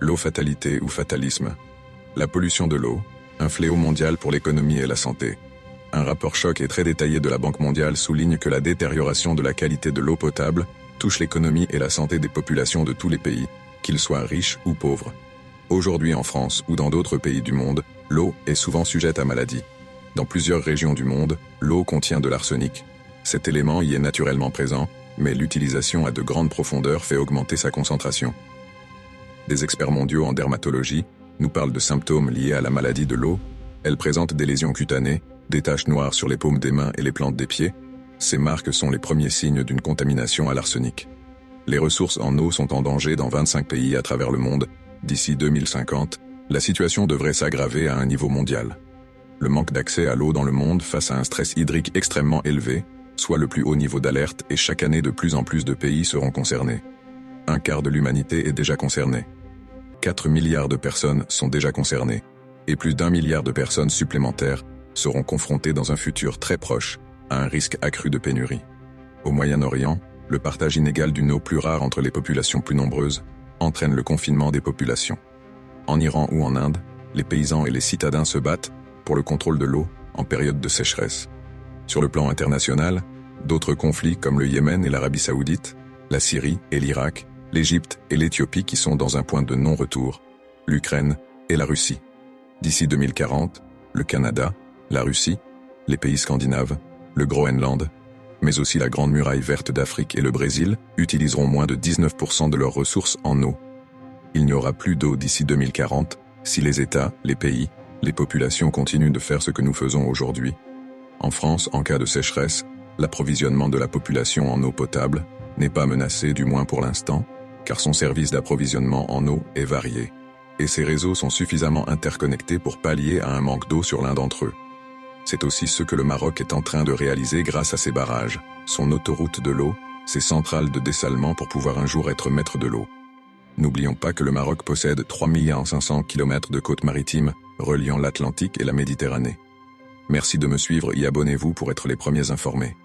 L'eau fatalité ou fatalisme. La pollution de l'eau, un fléau mondial pour l'économie et la santé. Un rapport choc et très détaillé de la Banque mondiale souligne que la détérioration de la qualité de l'eau potable touche l'économie et la santé des populations de tous les pays, qu'ils soient riches ou pauvres. Aujourd'hui en France ou dans d'autres pays du monde, l'eau est souvent sujette à maladie. Dans plusieurs régions du monde, l'eau contient de l'arsenic. Cet élément y est naturellement présent, mais l'utilisation à de grandes profondeurs fait augmenter sa concentration. Des experts mondiaux en dermatologie nous parlent de symptômes liés à la maladie de l'eau. Elle présente des lésions cutanées, des taches noires sur les paumes des mains et les plantes des pieds. Ces marques sont les premiers signes d'une contamination à l'arsenic. Les ressources en eau sont en danger dans 25 pays à travers le monde. D'ici 2050, la situation devrait s'aggraver à un niveau mondial. Le manque d'accès à l'eau dans le monde face à un stress hydrique extrêmement élevé, soit le plus haut niveau d'alerte, et chaque année de plus en plus de pays seront concernés. Un quart de l'humanité est déjà concerné. 4 milliards de personnes sont déjà concernées, et plus d'1 milliard de personnes supplémentaires seront confrontées dans un futur très proche à un risque accru de pénurie. Au Moyen-Orient, le partage inégal d'une eau plus rare entre les populations plus nombreuses entraîne le confinement des populations. En Iran ou en Inde, les paysans et les citadins se battent pour le contrôle de l'eau en période de sécheresse. Sur le plan international, d'autres conflits comme le Yémen et l'Arabie Saoudite, la Syrie et l'Irak, l'Égypte et l'Éthiopie qui sont dans un point de non-retour, l'Ukraine et la Russie. D'ici 2040, le Canada, la Russie, les pays scandinaves, le Groenland, mais aussi la Grande Muraille verte d'Afrique et le Brésil utiliseront moins de 19% de leurs ressources en eau. Il n'y aura plus d'eau d'ici 2040 si les États, les pays, les populations continuent de faire ce que nous faisons aujourd'hui. En France, en cas de sécheresse, l'approvisionnement de la population en eau potable n'est pas menacé, du moins pour l'instant, car son service d'approvisionnement en eau est varié, et ses réseaux sont suffisamment interconnectés pour pallier à un manque d'eau sur l'un d'entre eux. C'est aussi ce que le Maroc est en train de réaliser grâce à ses barrages, son autoroute de l'eau, ses centrales de dessalement pour pouvoir un jour être maître de l'eau. N'oublions pas que le Maroc possède 3 500 km de côtes maritimes reliant l'Atlantique et la Méditerranée. Merci de me suivre et abonnez-vous pour être les premiers informés.